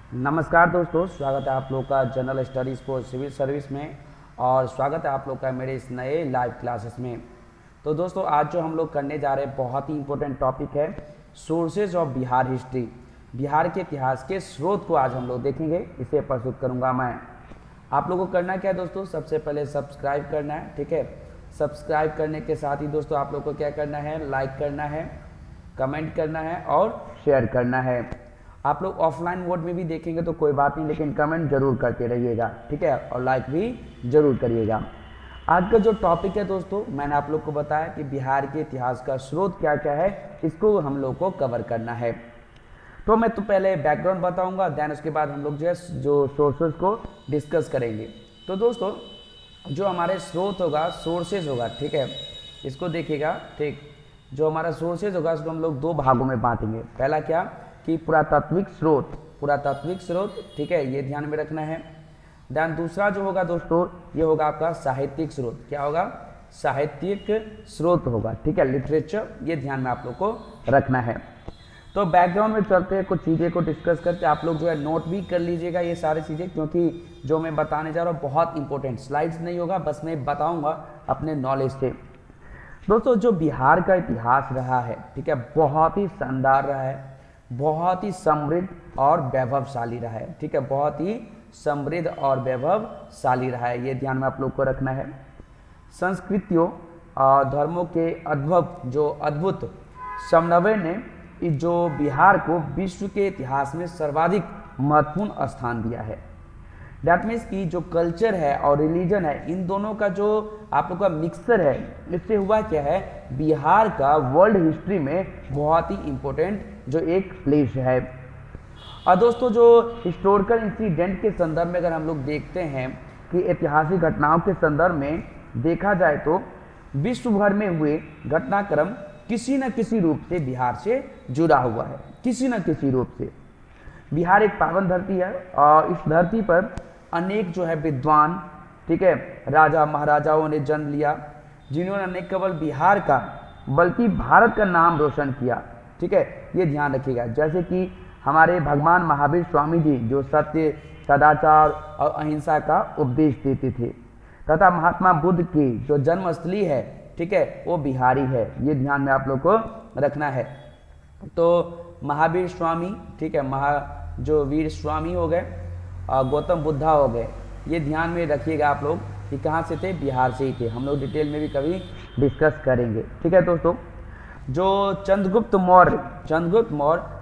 नमस्कार दोस्तों, स्वागत है आप लोग का general studies for civil service में और स्वागत है आप लोग का मेरे इस नए लाइव क्लासेस में। तो दोस्तों आज जो हम लोग करने जा रहे हैं बहुत ही इंपॉर्टेंट टॉपिक है sources of Bihar history. Bihar के इतिहास के स्रोत को आज हम लोग देखेंगे, इसे प्रस्तुत करूँगा मैं। आप लोगों को करना क्या है दोस्तों, सबसे पहले सब्सक्राइब करना है, ठीक है। सब्सक्राइब करने के साथ ही दोस्तों आप लोग को क्या करना है, लाइक करना है, कमेंट करना है और शेयर करना है। आप लोग ऑफलाइन मोड में भी देखेंगे तो कोई बात नहीं, लेकिन कमेंट जरूर करते रहिएगा, ठीक है, और लाइक भी जरूर करिएगा। आज का जो टॉपिक है दोस्तों, मैंने आप लोग को बताया कि बिहार के इतिहास का स्रोत क्या क्या है, इसको हम लोग को कवर करना है। तो मैं तो पहले बैकग्राउंड बताऊंगा, देन उसके बाद हम लोग जो है जो सोर्सेज को डिस्कस करेंगे। तो दोस्तों जो हमारे स्रोत होगा, सोर्सेज होगा, ठीक है, इसको देखिएगा, ठीक। जो हमारा सोर्सेज होगा उसको हम लोग दो भागों में बांटेंगे। पहला क्या कि पुरातात्विक स्रोत, ठीक है, ये ध्यान में रखना है। देन दूसरा जो होगा दोस्तों, ये होगा आपका साहित्यिक स्रोत। क्या होगा? साहित्यिक स्रोत होगा, ठीक है, लिटरेचर, ये ध्यान में आप लोग को रखना है। तो बैकग्राउंड में चलते हैं, कुछ चीज़ें को डिस्कस करते हैं। आप लोग जो है नोट भी कर लीजिएगा ये सारी चीज़ें, क्योंकि जो मैं बताने जा रहा हूँ बहुत इंपॉर्टेंट, स्लाइड्स नहीं होगा, बस मैं बताऊँगा अपने नॉलेज से। दोस्तों जो बिहार का इतिहास रहा है, ठीक है, बहुत ही शानदार रहा है, बहुत ही समृद्ध और वैभवशाली रहा है, ठीक है, बहुत ही समृद्ध और वैभवशाली रहा है, ये ध्यान में आप लोग को रखना है। संस्कृतियों और धर्मों के अद्भुत समन्वय ने जो बिहार को विश्व के इतिहास में सर्वाधिक महत्वपूर्ण स्थान दिया है। दैट मीन्स कि जो कल्चर है और रिलीजन है, इन दोनों का जो आप लोग का मिक्सचर है, इससे हुआ क्या है, बिहार का वर्ल्ड हिस्ट्री में बहुत ही इम्पोर्टेंट जो एक प्लेस है। और दोस्तों जो हिस्टोरिकल इंसिडेंट के संदर्भ में अगर हम लोग देखते हैं कि ऐतिहासिक घटनाओं के संदर्भ में देखा जाए तो विश्व भर में हुए घटनाक्रम किसी न किसी रूप से बिहार से जुड़ा हुआ है, किसी न किसी रूप से। बिहार एक पावन धरती है और इस धरती पर अनेक जो है विद्वान, ठीक है, राजा महाराजाओं ने जन्म लिया, जिन्होंने न केवल बिहार का बल्कि भारत का नाम रोशन किया, ठीक है, ये ध्यान रखिएगा। जैसे कि हमारे भगवान महावीर स्वामी जी जो सत्य, सदाचार और अहिंसा का उपदेश देते थे, तथा महात्मा बुद्ध की जो जन्मस्थली है, ठीक है, वो बिहारी है, ये ध्यान में आप लोग को रखना है। तो महावीर स्वामी, ठीक है, जो वीर स्वामी हो गए और गौतम बुद्धा हो गए, ये ध्यान में रखिएगा आप लोग कि कहाँ से थे, बिहार से ही थे। हम लोग डिटेल में भी कभी डिस्कस करेंगे, ठीक है दोस्तों। जो चंद्रगुप्त मौर्य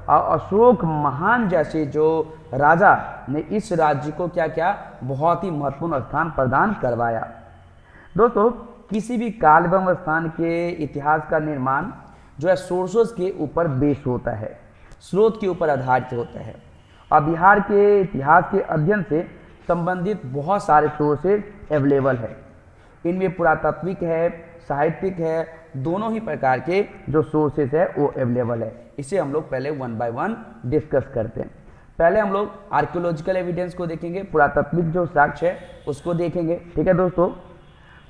और अशोक महान जैसे जो राजा ने इस राज्य को क्या क्या बहुत ही महत्वपूर्ण स्थान प्रदान करवाया। दोस्तों किसी भी काल एवं स्थान के इतिहास का निर्माण जो है सोर्सेस के ऊपर बेस होता है, स्रोत के ऊपर आधारित होता है। और बिहार के इतिहास के अध्ययन से संबंधित बहुत सारे सोर्सेज अवेलेबल है। इनमें पुरातात्विक है, साहित्यिक है, दोनों ही प्रकार के जो सोर्सेज है वो अवेलेबल है। इसे हम लोग पहले वन बाय वन डिस्कस करते हैं। पहले हम लोग आर्कियोलॉजिकल एविडेंस को देखेंगे, पुरातात्विक जो साक्ष्य है उसको देखेंगे, ठीक है दोस्तों।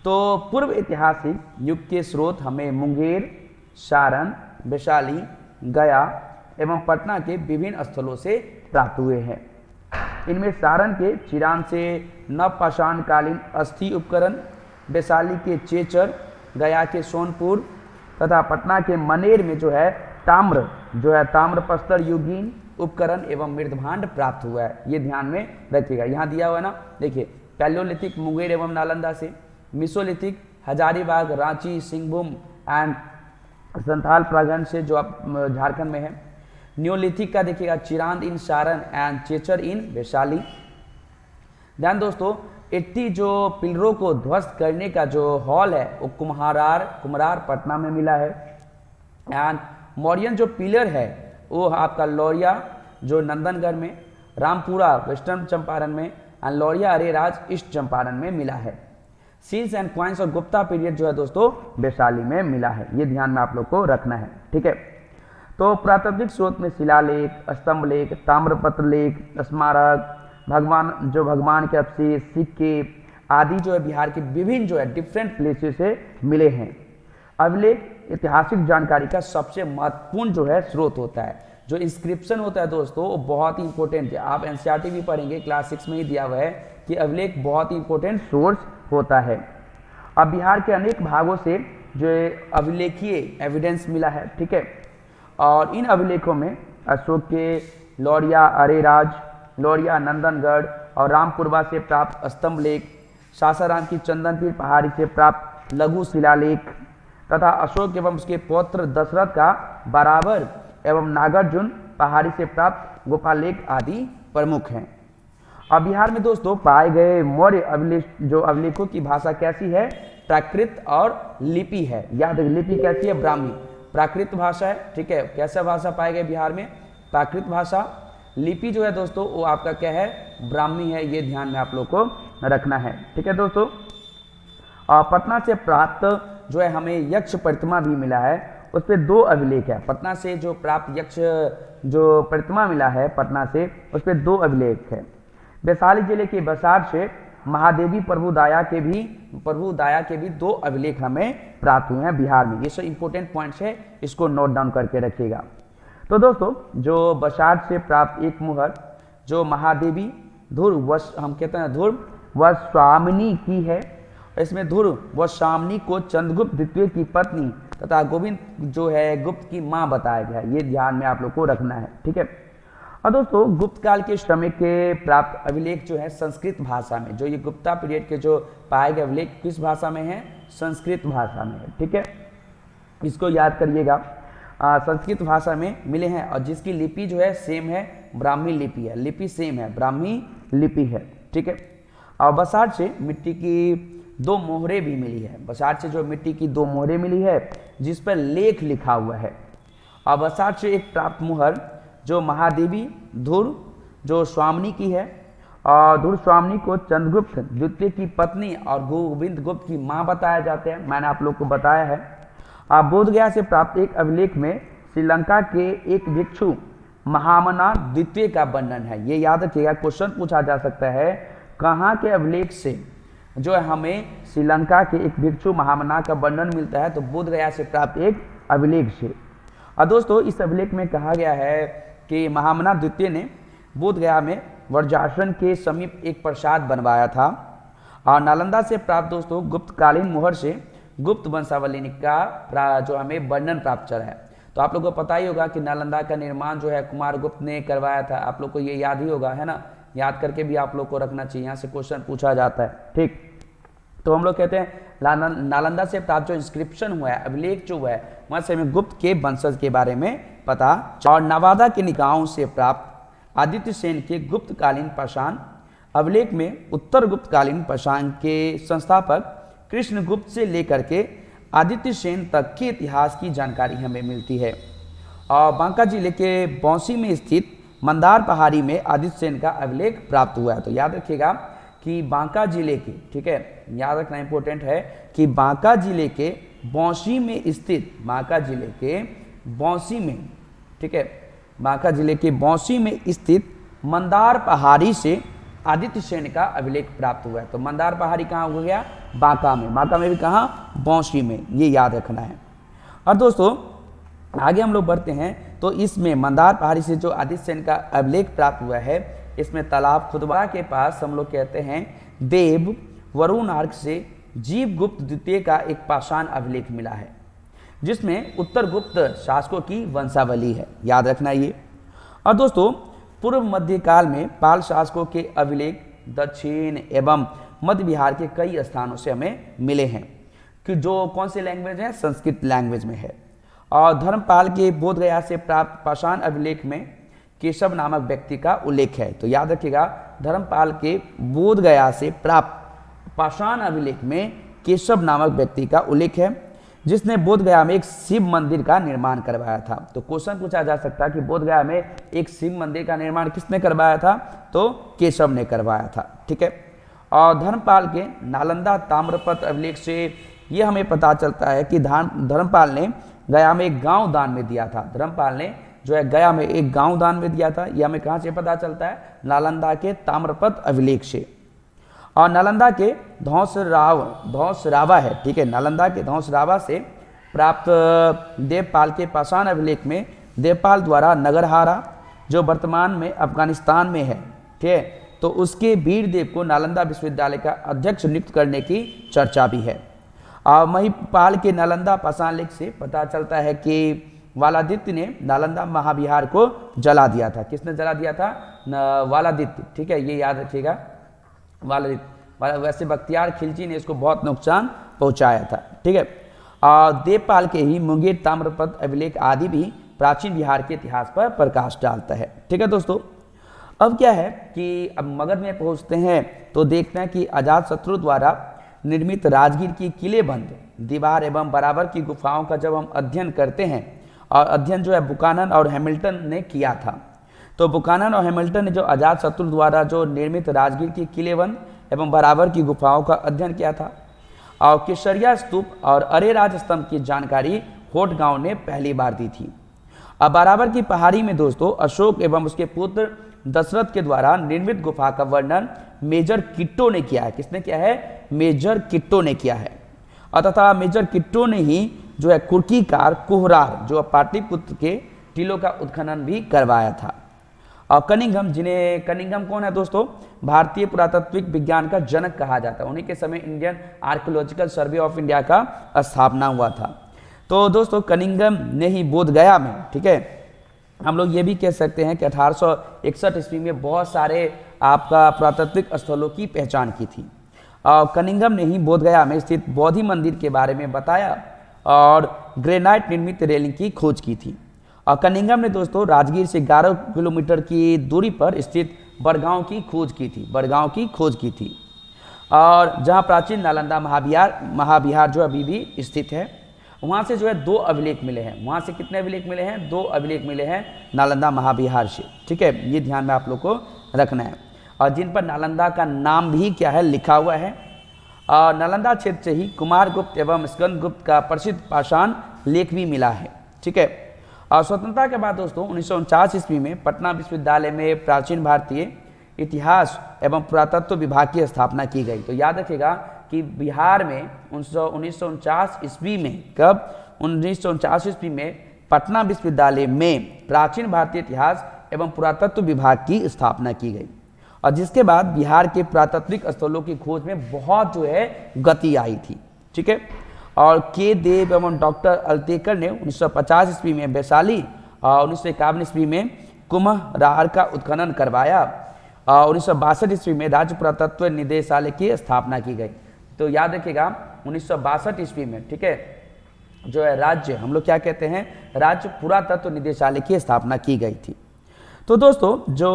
तो पूर्व ऐतिहासिक युग के स्रोत हमें मुंगेर, सारण, वैशाली, गया एवं पटना के विभिन्न स्थलों से प्राप्त हुए हैं। इनमें सारण के चिरान से नवपाषाणकालीन अस्थि उपकरण, वैशाली के चेचर, गया के सोनपुर तथा पटना के मनेर में जो है ताम्र पस्तर युगीन उपकरण एवं मृदभांड प्राप्त हुआ है, ये ध्यान में रखिएगा। यहाँ दिया हुआ है ना, देखिए, पैलियोलिथिक मुंगेर एवं नालंदा से, मिसोलिथिक हजारीबाग, रांची, सिंहभूम एंड संथाल प्रागंज से जो आप झारखंड में है। न्योलिथिक का देखिएगा चिरांद इन सारण एंड चेचर इन वैशाली। ध्यान दोस्तों 80 जो पिलरों को ध्वस्त करने का जो हॉल है वो कुम्हरार पटना में मिला है। एंड मौर्यन जो पिलर है वो आपका लौरिया जो नंदनगढ़ में, रामपुरा वेस्टर्न चंपारण में एंड लौरिया अरेराज ईस्ट चंपारण में मिला है। सील्स एंड क्वाइंस और गुप्ता पीरियड जो है दोस्तों वैशाली में मिला है, ये ध्यान में आप लोग को रखना है, ठीक है। तो पुरातात्विक स्रोत में शिलालेख, स्तंभ लेख, ताम्रपत्र लेख, स्मारक, भगवान के अवशेष, सिक्के आदि जो है बिहार के विभिन्न जो है डिफरेंट प्लेसेस से मिले हैं। अभिलेख ऐतिहासिक जानकारी का सबसे महत्वपूर्ण जो है स्रोत होता है। जो इंस्क्रिप्शन होता है दोस्तों वो बहुत ही इंपॉर्टेंट है। आप एनसीईआरटी भी पढ़ेंगे, क्लास 6 में ही दिया हुआ है कि अभिलेख बहुत ही इंपॉर्टेंट सोर्स होता है। अब बिहार के अनेक भागों से जो अभिलेखीय एविडेंस मिला है, ठीक है, और इन अभिलेखों में अशोक के लौरिया अरेराज, लौरिया नंदनगढ़ और रामपुरवा से प्राप्त स्तंभ लेख, सासाराम की चंदनपीर पहाड़ी से प्राप्त लघु शिलालेख तथा अशोक एवं उसके पौत्र दशरथ का बराबर एवं नागार्जुन पहाड़ी से प्राप्त गोपालेख आदि प्रमुख हैं। अब बिहार में दोस्तों पाए गए मौर्य अभिलेखों की भाषा कैसी है? प्राकृत और लिपि है। याद रखिए, लिपि कैसी है? ब्राह्मी। प्राकृत भाषा है, ठीक है। कैसा भाषा पाए गए बिहार में? प्राकृत भाषा। लिपि जो है दोस्तों वो आपका क्या है? ब्राह्मी है। ये ध्यान में आप लोग को रखना है, ठीक है दोस्तों। पटना से प्राप्त जो है हमें यक्ष प्रतिमा भी मिला है, उस पर 2 अभिलेख है। पटना से जो प्राप्त यक्ष जो प्रतिमा मिला है पटना से, उस पर 2 अभिलेख है। वैशाली जिले के बसार से महादेवी प्रभु दाया के भी 2 अभिलेख हमें प्राप्त हुए हैं बिहार में। ये सब इंपॉर्टेंट पॉइंट्स है, इसको नोट डाउन करके रखिएगा। तो दोस्तों जो बसार से प्राप्त एक मुहर जो महादेवी ध्रुव हम कहते हैं ध्रुव व स्वामिनी की है, इसमें ध्रुव व स्वामिनी को चंद्रगुप्त द्वितीय की पत्नी तथा गोविंद जो है गुप्त की मां बताया गया है। ये ध्यान में आप लोग को रखना है, ठीक है। और दोस्तों गुप्त काल के समय के प्राप्त अभिलेख जो है संस्कृत भाषा में, जो ये गुप्ता पीरियड के जो पाए गए अभिलेख किस भाषा में है? संस्कृत भाषा में है, ठीक है। इसको याद करिएगा, संस्कृत भाषा में मिले हैं और जिसकी लिपि जो है सेम है, ब्राह्मी लिपि है। लिपि सेम है, ब्राह्मी लिपि है, ठीक है। और बसार से मिट्टी की 2 मोहरें भी मिली है। बसार से जो मिट्टी की 2 मोहरें मिली है जिस पर लेख लिखा हुआ है। और बसार से एक प्राप्त मुहर जो महादेवी ध्रुव जो स्वामिनी की है, और ध्रुव स्वामिनी को चंद्रगुप्त द्वितीय की पत्नी और गोविंद गुप्त की मां बताया जाते हैं। मैंने आप लोग को बताया है। बोधगया से प्राप्त एक अभिलेख में श्रीलंका के एक भिक्षु महामना द्वितीय का वर्णन है। ये याद रखिएगा, क्वेश्चन पूछा जा सकता है कहाँ के अभिलेख से जो है हमें श्रीलंका के एक भिक्षु महामना का वर्णन मिलता है? तो बोधगया से प्राप्त एक अभिलेख से। और दोस्तों इस अभिलेख में कहा गया है कि महामना द्वितीय ने बोधगया में वज्रासन के समीप एक प्रसाद बनवाया था। और नालंदा से प्राप्त दोस्तों गुप्तकालीन मोहर से गुप्त वंशावली का जो हमें वर्णन प्राप्त चला है। तो आप लोग को पता ही होगा कि नालंदा का निर्माण जो है कुमार गुप्त ने करवाया था। आप लोग को ये याद ही होगा, है ना। याद करके भी आप लोग को रखना चाहिए, यहाँ से क्वेश्चन पूछा जाता है, ठीक। तो हम लोग कहते हैं नालंदा से प्राप्त जो इंस्क्रिप्शन हुआ है, अभिलेख जो हुआ है, वहाँ से हमें गुप्त के वंशज के बारे में पता। और नवादा के निकायों से प्राप्त आदित्य सेन के गुप्तकालीन पाषाण अभिलेख में उत्तर गुप्तकालीन पाषाण के संस्थापक कृष्णगुप्त से लेकर के आदित्य सेन तक के इतिहास की जानकारी हमें मिलती है। और बांका जिले के बौंसी में स्थित मंदार पहाड़ी में आदित्य सेन का अभिलेख प्राप्त हुआ है। तो याद रखिएगा कि बांका जिले के, ठीक है, याद रखना इंपॉर्टेंट है कि बांका जिले के बौंसी में स्थित, बांका जिले के बौंसी में, ठीक है, बांका जिले के बौंसी में स्थित मंदार पहाड़ी से आदित्य सेन का अभिलेख प्राप्त हुआ है। तो मंदार पहाड़ी कहाँ हो गया? बांका में। बांका में भी कहाँ? बौंसी में। ये याद रखना है। और दोस्तों आगे हम लोग बढ़ते हैं। तो इसमें मंदार पहाड़ी से जो आदित्य सेन का अभिलेख प्राप्त हुआ है, इसमें तालाब खुदवा के पास हम लोग कहते हैं देव वरुण आर्क से जीव गुप्त द्वितीय का एक पाषाण अभिलेख मिला है, जिसमें उत्तर गुप्त शासकों की वंशावली है। याद रखना ये। और दोस्तों पूर्व मध्यकाल में पाल शासकों के अभिलेख दक्षिण एवं मध्य बिहार के कई स्थानों से हमें मिले हैं, कि जो कौन से लैंग्वेज है? संस्कृत लैंग्वेज में है। और धर्मपाल के बोधगया से प्राप्त पाषाण अभिलेख में केशव नामक व्यक्ति का उल्लेख है। तो याद रखिएगा, धर्मपाल के बोधगया से प्राप्त पाषाण अभिलेख में केशव नामक व्यक्ति का उल्लेख है, जिसने बोधगया में एक शिव मंदिर का निर्माण करवाया था। तो क्वेश्चन पूछा जा सकता है कि बोधगया में एक शिव मंदिर का निर्माण किसने करवाया था? तो केशव ने करवाया था, ठीक है। और धर्मपाल के नालंदा ताम्रपत्र अभिलेख से ये हमें पता चलता है कि धर्मपाल ने गया में एक गांव दान में दिया था। धर्मपाल ने जो है गया में एक गांव दान में दिया था। यह हमें कहाँ से पता चलता है? नालंदा के ताम्रपत्र अभिलेख से। और नालंदा के धौंसरावा है, ठीक है, नालंदा के धौंसरावा से प्राप्त देवपाल के पाषाण अभिलेख में देवपाल द्वारा नगरहारा, जो वर्तमान में अफगानिस्तान में है, ठीक है, तो उसके वीरदेव को नालंदा विश्वविद्यालय का अध्यक्ष नियुक्त करने की चर्चा भी है। महिपाल के नालंदा पाषाण लेख से पता चलता है कि वालादित्य ने नालंदा महाविहार को जला दिया था। किसने जला दिया था? वालादित्य, ठीक है, ये याद रखिएगा, वालादित्य। वैसे बख्तियार खिलजी ने इसको बहुत नुकसान पहुंचाया था, ठीक है। देवपाल के ही मुंगेर ताम्रपत्र अभिलेख आदि भी प्राचीन बिहार के इतिहास पर प्रकाश डालता है, ठीक है दोस्तों। अब क्या है कि अब मगध में पहुंचते हैं तो देखते हैं कि अजातशत्रु द्वारा निर्मित राजगीर की किलेबंद दीवार एवं बराबर की गुफाओं का जब हम अध्ययन करते हैं, और अध्ययन जो है बुकानन और हैमिल्टन ने किया था, तो बुकानन और हैमिल्टन ने जो अजातशत्रु द्वारा जो निर्मित राजगीर की किलेबंद एवं बराबर की गुफाओं का अध्ययन किया था, और केसरिया स्तूप और अरेराज स्तंभ की जानकारी होट गांव ने पहली बार दी थी। अब बराबर की पहाड़ी में दोस्तों अशोक एवं उसके पुत्र दशरथ के द्वारा निर्मित गुफा का वर्णन मेजर किट्टो ने किया है। किसने किया है? मेजर किट्टो ने किया है। और तथा मेजर किट्टो ने ही जो है कुर्कीकार कुहरार जो पाटलिपुत्र के टीलों का उत्खनन भी करवाया था। और कनिंघम, जिन्हें कनिंघम कौन है दोस्तों? भारतीय पुरातत्विक विज्ञान का जनक कहा जाता है। उन्हीं के समय Indian archaeological survey of India का स्थापना हुआ था। तो दोस्तों कनिंघम ने ही बोध गया में, ठीक है, हम लोग ये भी कह सकते हैं कि 1861 ईस्वी में बहुत सारे आपका पुरातत्विक स्थलों की पहचान की थी। और कनिंघम ने ही बोध गया में स्थित बौद्धि मंदिर के बारे में बताया और ग्रेनाइट निर्मित रेलिंग की खोज की थी। और कनिंघम ने दोस्तों राजगीर से 11 किलोमीटर की दूरी पर स्थित बड़गांव की खोज की थी, बड़गांव की खोज की थी। और जहां प्राचीन नालंदा महाविहार जो अभी भी स्थित है, वहां से जो है 2 अभिलेख मिले हैं। वहां से कितने अभिलेख मिले हैं? 2 अभिलेख मिले हैं नालंदा महाविहार से, ठीक है, ये ध्यान में आप लोग को रखना है। और जिन पर नालंदा का नाम भी क्या है लिखा हुआ है। और नालंदा क्षेत्र से ही कुमारगुप्त एवं स्कंदगुप्त का प्रसिद्ध पाषाण लेख भी मिला है, ठीक है। और स्वतंत्रता के बाद दोस्तों 1949 ईस्वी में पटना विश्वविद्यालय में प्राचीन भारतीय इतिहास एवं पुरातत्व विभाग की स्थापना की गई। तो याद रखिएगा कि बिहार में 1949 ईस्वी में, कब? 1949 ईस्वी में पटना विश्वविद्यालय में प्राचीन भारतीय इतिहास एवं पुरातत्व विभाग की स्थापना की गई। और जिसके बाद बिहार के पुरातत्विक स्थलों की खोज में बहुत जो है गति आई थी, ठीक है। और के देव एवं डॉक्टर अल्तेकर ने 1950 ईस्वी में वैशाली और 1951 ईस्वी में कुम्हरार का उत्खनन करवाया। 1962 ईस्वी में राज्य पुरातत्व निदेशालय की स्थापना की गई। तो याद रखिएगा 1962 ईस्वी में, ठीक है, जो है राज्य, हम लोग क्या कहते हैं, राज्य पुरातत्व निदेशालय की स्थापना की गई थी। तो दोस्तों जो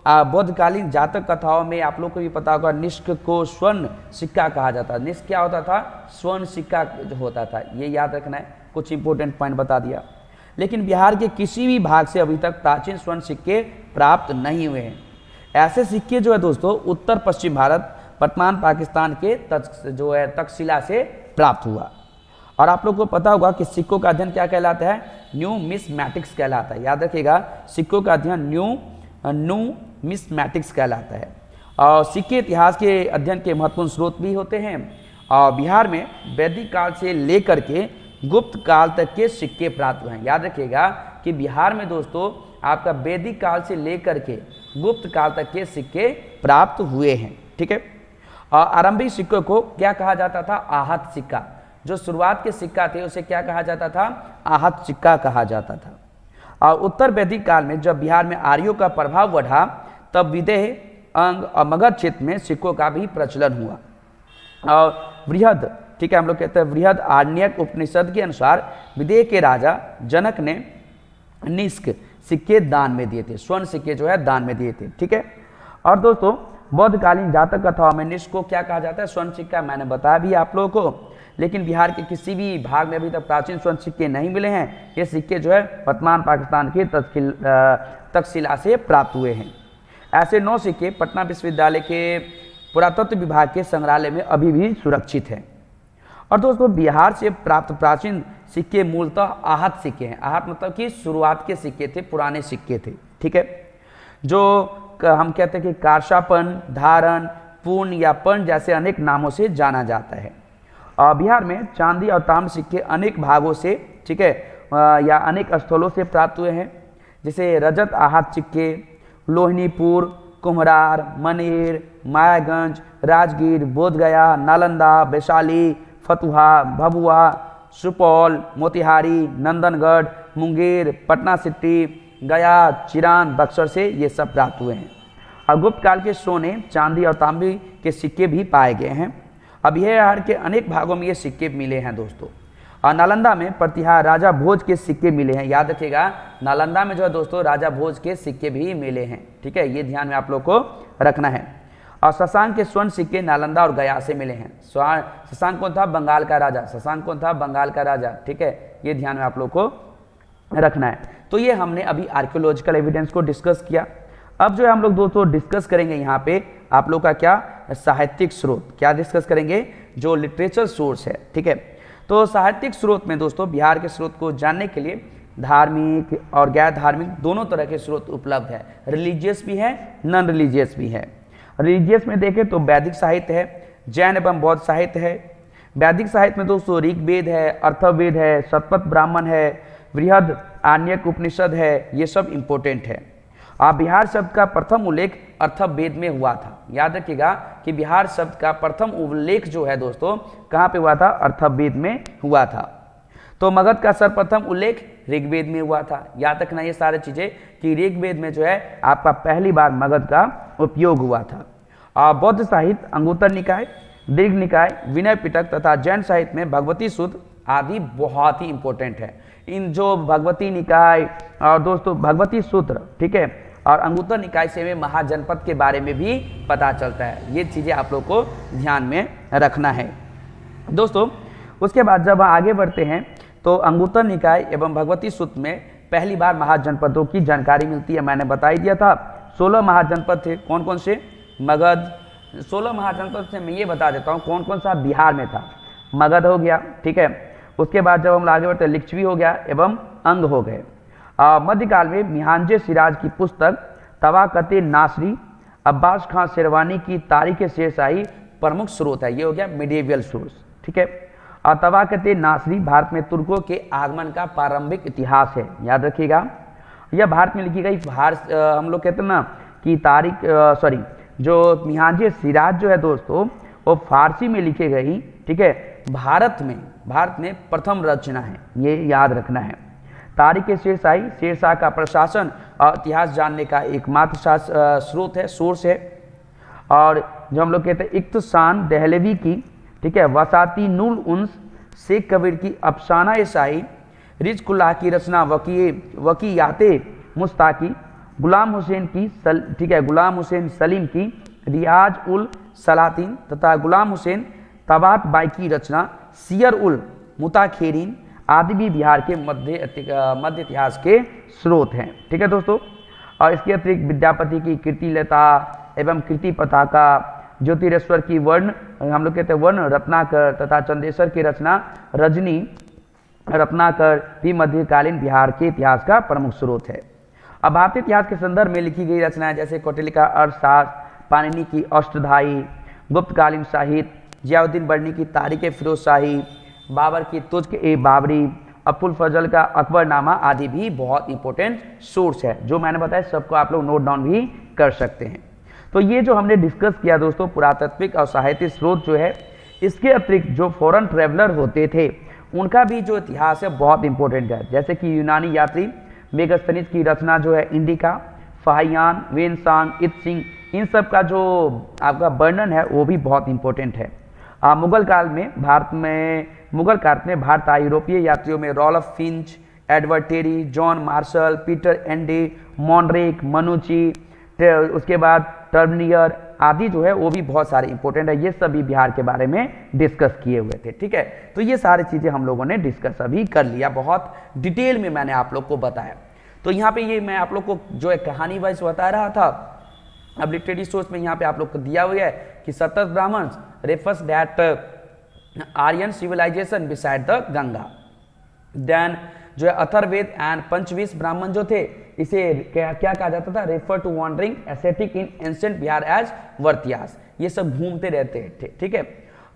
बौद्धकालीन जातक कथाओं में आप लोग को भी पता होगा निष्क को स्वर्ण सिक्का कहा जाता है। निष्क क्या होता था? स्वर्ण सिक्का जो होता था, ये याद रखना है। कुछ इंपॉर्टेंट पॉइंट बता दिया। लेकिन बिहार के किसी भी भाग से अभी तक प्राचीन स्वर्ण सिक्के प्राप्त नहीं हुए हैं। ऐसे सिक्के जो है दोस्तों उत्तर पश्चिम भारत, वर्तमान पाकिस्तान के तक्षशिला से प्राप्त हुआ। और आप लोग को पता होगा कि सिक्कों का अध्ययन क्या कहलाता है? न्यूमिस्मैटिक्स कहलाता है। याद रखिएगा सिक्कों का अध्ययन न्यूमिस्मैटिक्स कहलाता है। और सिक्के इतिहास के अध्ययन के महत्वपूर्ण स्रोत भी होते हैं। और बिहार में वैदिक काल से लेकर के गुप्त काल तक के सिक्के प्राप्त हुए हैं। याद रखिएगा कि बिहार में दोस्तों आपका वैदिक काल से लेकर के गुप्त काल तक के सिक्के प्राप्त हुए हैं, ठीक है। और आरंभिक सिक्कों को क्या कहा जाता था? आहत सिक्का। जो शुरुआत के सिक्का थे उसे क्या कहा जाता था? आहत सिक्का कहा जाता था। और उत्तर वैदिक काल में जब बिहार में आर्यों का प्रभाव बढ़ा तब विदेह, अंग और मगध क्षेत्र में सिक्कों का भी प्रचलन हुआ। और बृहद, ठीक है, हम लोग कहते हैं बृहद आरण्यक उपनिषद के अनुसार विदेह के राजा जनक ने निष्क सिक्के दान में दिए थे, स्वर्ण सिक्के जो है दान में दिए थे, ठीक है। और दोस्तों बौद्धकालीन जातक कथाओं में निष्क को क्या कहा जाता है? स्वर्ण सिक्का। मैंने बताया भी आप लोगों को। लेकिन बिहार के किसी भी भाग में अभी तक प्राचीन स्वर्ण सिक्के नहीं मिले हैं। ये सिक्के जो है वर्तमान पाकिस्तान के तक्षशिला से प्राप्त हुए हैं। ऐसे 9 सिक्के पटना विश्वविद्यालय के पुरातत्व विभाग के संग्रहालय में अभी भी सुरक्षित हैं। और दोस्तों बिहार से प्राप्त प्राचीन सिक्के मूलतः आहत सिक्के हैं। आहत मतलब कि शुरुआत के सिक्के थे, पुराने सिक्के थे, ठीक है, जो हम कहते हैं कि कारशापन, धारण, पूर्ण या पर्ण जैसे अनेक नामों से जाना जाता है। और बिहार में चांदी और ताम्र सिक्के अनेक भागों से, ठीक है, या अनेक स्थलों से प्राप्त हुए हैं, जैसे रजत आहत सिक्के लोहनीपुर, कुम्हरार, मनेर, मायागंज, राजगीर, बोधगया, नालंदा, वैशाली, फतुहा, भभुआ, सुपौल, मोतिहारी, नंदनगढ़, मुंगेर, पटना सिटी, गया, चिरान, बक्सर से ये सब प्राप्त हुए हैं। और गुप्त काल के सोने, चांदी और तांबे के सिक्के भी पाए गए हैं। अब बिहार के अनेक भागों में ये सिक्के मिले हैं दोस्तों। और नालंदा में प्रतिहार राजा भोज के सिक्के मिले हैं। याद रखिएगा, नालंदा में जो है दोस्तों राजा भोज के सिक्के भी मिले हैं। ठीक है, ये ध्यान में आप लोग को रखना है। और शशांक के स्वर्ण सिक्के नालंदा और गया से मिले हैं। शशांक कौन था? बंगाल का राजा। शशांक कौन था? बंगाल का राजा। ठीक है, ये ध्यान में आप लोग को रखना है। तो ये हमने अभी आर्कियोलॉजिकल एविडेंस को डिस्कस किया। अब जो है हम लोग दोस्तों डिस्कस करेंगे यहाँ पे आप लोग का क्या साहित्यिक स्रोत, क्या डिस्कस करेंगे? जो लिटरेचर सोर्स है। ठीक है, तो साहित्यिक स्रोत में दोस्तों बिहार के स्रोत को जानने के लिए धार्मिक और गैर धार्मिक दोनों तरह के स्रोत उपलब्ध है। रिलीजियस भी है, नॉन रिलीजियस भी है। रिलीजियस में देखें तो वैदिक साहित्य है, जैन एवं बौद्ध साहित्य है। वैदिक साहित्य में दोस्तों ऋग्वेद है, अर्थवेद है, शतपथ ब्राह्मण है, बृहद आर्ण्यक उपनिषद है, ये सब इंपॉर्टेंट है। बिहार शब्द का प्रथम उल्लेख अर्थवेद में हुआ था। याद रखिएगा कि बिहार शब्द का प्रथम उल्लेख जो है दोस्तों कहाँ पे हुआ था? अर्थवेद में हुआ था। तो मगध का सर्वप्रथम उल्लेख ऋग्वेद में हुआ था। याद रखना ये सारी चीजें कि ऋग्वेद में जो है आपका पहली बार मगध का उपयोग हुआ था। बौद्ध साहित्य अंगुत्तर निकाय, दीर्घ निकाय, विनय पिटक तथा जैन साहित्य में भगवती सूत्र आदि बहुत ही इंपॉर्टेंट है। इन जो भगवती निकाय और दोस्तों भगवती सूत्र, ठीक है, और अंगुत्तर निकाय से में महाजनपद के बारे में भी पता चलता है। ये चीज़ें आप लोग को ध्यान में रखना है दोस्तों। उसके बाद जब आगे बढ़ते हैं तो अंगुत्तर निकाय एवं भगवती सूत्र में पहली बार महाजनपदों की जानकारी मिलती है। मैंने बता ही दिया था 16 महाजनपद थे। कौन कौन से? मगध। 16 महाजनपद से मैं ये बता देता हूँ कौन कौन सा बिहार में था। मगध हो गया, ठीक है। उसके बाद जब हम आगे बढ़ते हैं लिच्छवी हो गया एवं अंग हो गए। मध्यकाल में मिहांजे सिराज की पुस्तक तवाकते नासरी, अब्बास खां शेरवानी की तारीख शेरशाही प्रमुख स्रोत है। ये हो गया मिडिएवल सोर्स, ठीक है। और तवाकते नासरी भारत में तुर्कों के आगमन का प्रारंभिक इतिहास है। याद रखिएगा, यह भारत में लिखी गई हम लोग कहते हैं ना कि तारीख जो मिहांजे सिराज जो है दोस्तों वो फारसी में लिखी गई, ठीक है। भारत में प्रथम रचना है, ये याद रखना है। तारीख शेरशाही शेरशाह का प्रशासन और इतिहास जानने का एकमात्र स्रोत है, सोर्स है। और जो हम लोग कहते हैं इख्तिसाम दहलवी की, ठीक है, वसाती नुल उन्स, शेख कबीर की अफसाना शाही, रिजकुल्लाह की रचना वकीयाते मुस्ताकी, गुलाम हुसैन की ठीक है गुलाम हुसैन सलीम की रियाज उल सलातीन तथा गुलाम हुसैन तबात बाई की रचना सियर उल मुताखेरीन आदि भी बिहार के मध्य इतिहास के स्रोत हैं, ठीक है दोस्तों। और इसके अतिरिक्त विद्यापति की कीर्तिलता एवं कीर्ति पताका, ज्योतिरेश्वर की वर्ण हम लोग कहते हैं वर्ण रत्नाकर तथा चंदेश्वर की रचना रजनी रत्नाकर भी मध्यकालीन बिहार के इतिहास का प्रमुख स्रोत है। अब भारतीय इतिहास के संदर्भ में लिखी गई रचनाएं जैसे कौटिल्य का अर्थशास्त्र, पाणिनि की अष्टधाई, गुप्तकालीन साहित्य, जियाउद्दीन बर्नी की तारीख फिरोज शाही, बाबर की तुज़्क ए बाबरी, अब्बुल फजल का अकबरनामा आदि भी बहुत इंपॉर्टेंट सोर्स है। जो मैंने बताया सबको आप लोग नोट डाउन भी कर सकते हैं। तो ये जो हमने डिस्कस किया दोस्तों पुरातात्विक और साहित्यिक स्रोत जो है, इसके अतिरिक्त जो फॉरेन ट्रेवलर होते थे उनका भी जो इतिहास है बहुत इंपॉर्टेंट है। जैसे कि यूनानी यात्री मेगास्थनीज की रचना जो है इंडिका, फाहियान, वेनसांग, इत्सिंग, इन सब का जो आपका वर्णन है वो भी बहुत इंपॉर्टेंट है। मुगल काल में भारत आए यूरोपीय यात्रियों में Ralph Finch, Edward Terry, John Marshall, Peter Andy, Manrique, Manucci, उसके बाद टर्नियर आदि जो है वो भी बहुत सारे इंपॉर्टेंट है। ये सभी बिहार के बारे में डिस्कस किए हुए थे, ठीक है। तो ये सारी चीज़ें हम लोगों ने डिस्कस अभी कर लिया, बहुत डिटेल में मैंने आप लोग को बताया। तो यहाँ पे ये मैं आप लोग को जो है कहानी वाइज बता रहा था। अब लिटरेरी सोर्स में यहाँ पे आप लोग को दिया हुआ है कि Shatapatha Brahmana refers that Aryan civilization beside the Ganga. Then जो है अथर्ववेद एंड पंचवीस ब्राह्मण जो थे इसे क्या कहा जाता था? Refer to wandering ascetic in ancient Bihar as वर्तियास। ये सब घूमते रहते थे, ठीक है।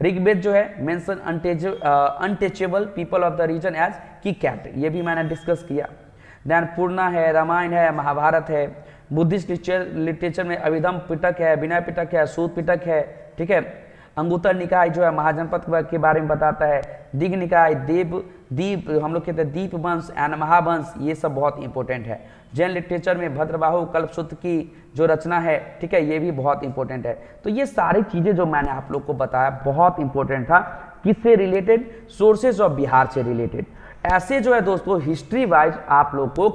ऋग्वेद जो है mention untouchable people of the region as की कैट, ये भी मैंने डिस्कस किया। देन पूर्णा है, रामायण है, महाभारत है। बुद्धिस्ट लिटरेचर में अभिधम पिटक है, विनय पिटक है, सूत पिटक है, ठीक है। अंगुत्तर निकाय जो है महाजनपद के बारे में बताता है। दिग्ग निकाय, दीप हम लोग कहते हैं दीप वंश एंड महावंश, ये सब बहुत इंपॉर्टेंट है। जैन लिटरेचर में भद्रबाहु कल्पसूत्र की जो रचना है, ठीक है, ये भी बहुत इंपॉर्टेंट है। तो ये सारी चीजें जो मैंने आप लोग को बताया बहुत इंपॉर्टेंट था। किससे रिलेटेड? सोर्सेज ऑफ बिहार से रिलेटेड। ऐसे जो है दोस्तों हिस्ट्री वाइज आप लोग को